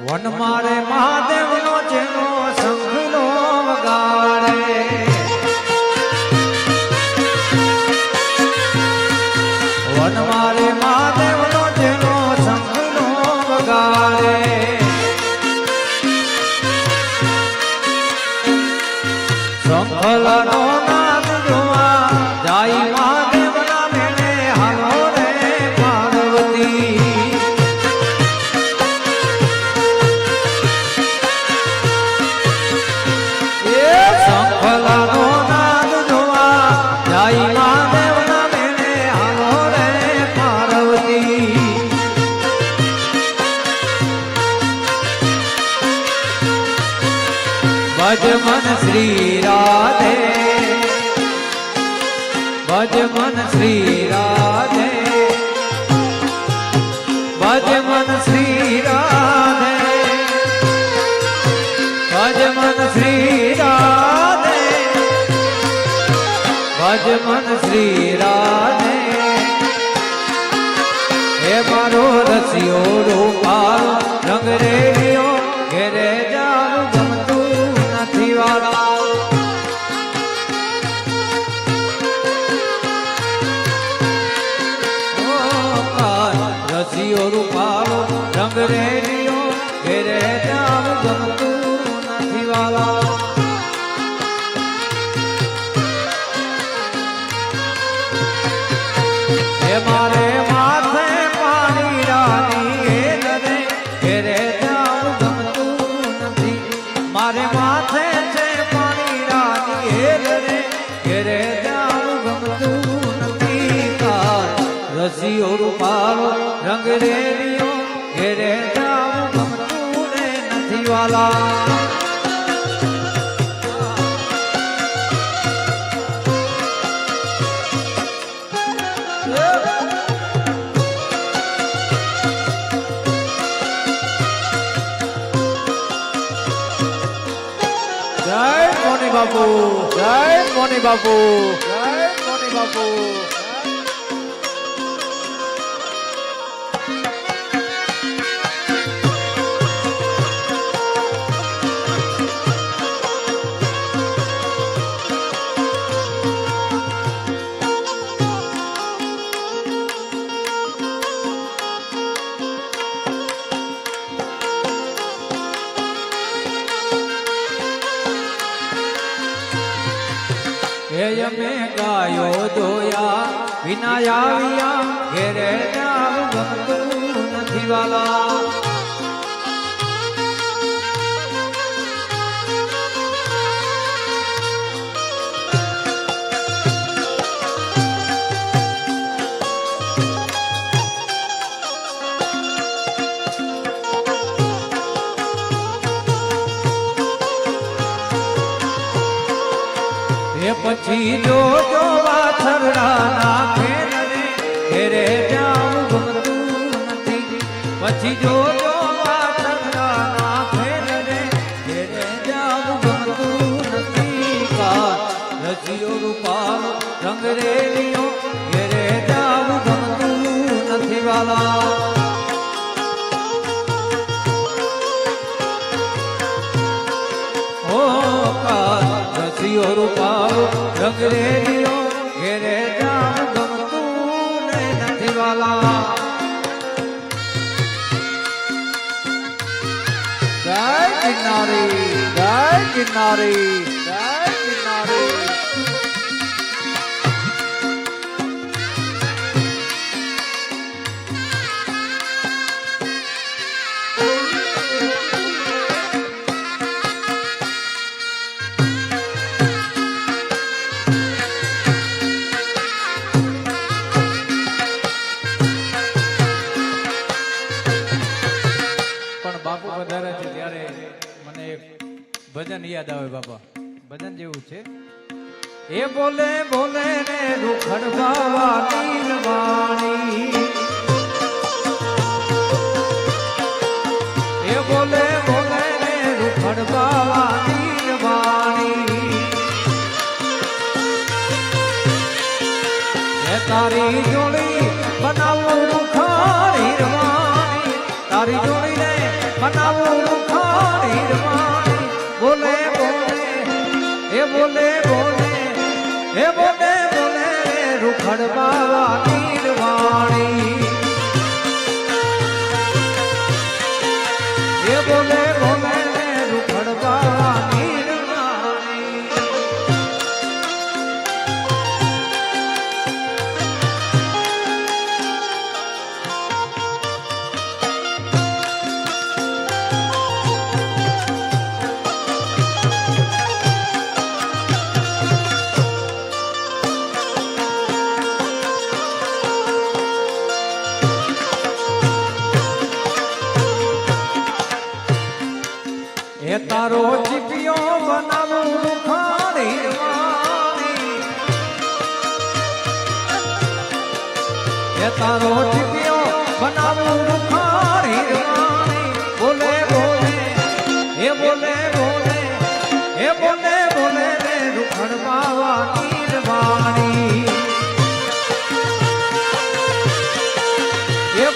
One મારે મહાદેવ નો જેનો શંખનો વગાડે, વન મારે મહાદેવ નો જેનો શંખનો વગાડે, શંખલાનો નાદ જોવા જાય મહાદેવ ના મેળે હાલો રે પાર્વતી. શંખલાનો નાદ જોવા જાય મહાદેવ ના મેળે હાલો રે પાર્વતી. ભજ મન શ્રી રાધે, ભજ મન શ્રી રાધે, ભજ મન શ્રી રાધે, ભજ મન શ્રી રાધે, ભજ મન શ્રી રાધે. હે મારો રસિયો રૂપાળો રંગ રેડિયો ઘેરે જાવું ગમતું નથી વાળા. રસિયો રૂપાળો રંગ રેડિયો ઘેરે જાવું ગમતું નથી વાળા. હે મારે માથે પાણી રાની રે ઘેરે જાવું ગમતું નથી. મારે માથે છે પાણી રાની રે ઘેરે જાવું ગમતું નથી. રસિયો રૂપાળો રંગ રેડિયો ઘેરે જાવું ગમતું ને નથી વાલા. જય મોની બાપુ, જય મોની બાપુ, જય મોની બાપુ. હે મેં ગાયો દોયા વિના આવ્યા ઘેરે જાવું ગમતું નથી વાલા. પછી જો વાછરડા નાખે રે ઘેરે જાવું ગમતું નથી. પછી જો વાછરડા નાખે રે ઘેરે જાવું ગમતું નથી. રસિયો રૂપાળો રંગ રેડિયો ઘેરે જાવું ગમતું નથી વાલા. રસિયો રૂપાળો રંગ રેડિયો ઘેરે જાવું ગમતું ને નથી વાલા. જય કિનારી, જય કિનારી, જય કિનારી. બાપુ વધારે છે ત્યારે મને એક ભજન યાદ આવે બાપા. ભજન જેવું છે. એ બોલે બોલે ને રૂખડ બાવાની વાણી, એ બોલે બોલે ને રૂખડ બાવાની વાણી. એ તારી જોડી બનાવું રૂખાણી રવાની, તારી જોડી ને બનાવું રૂખાણી રવાણી બોલે બોલે એ બોલે બોલે એ બોલે બોલે રૂખડ બાવાની રવાણી એ બોલે બોલે રૂખડ બાવાની રવાણી એ તારો ચીપિયો બનાવું રૂખાણી રવાણી એ તારો ચીપિયો બનાવું રૂખાણી રવાણી બોલે બોલે એ બોલે બોલે એ બોલે બોલે રે રૂખડ બાવાની રવાણી એ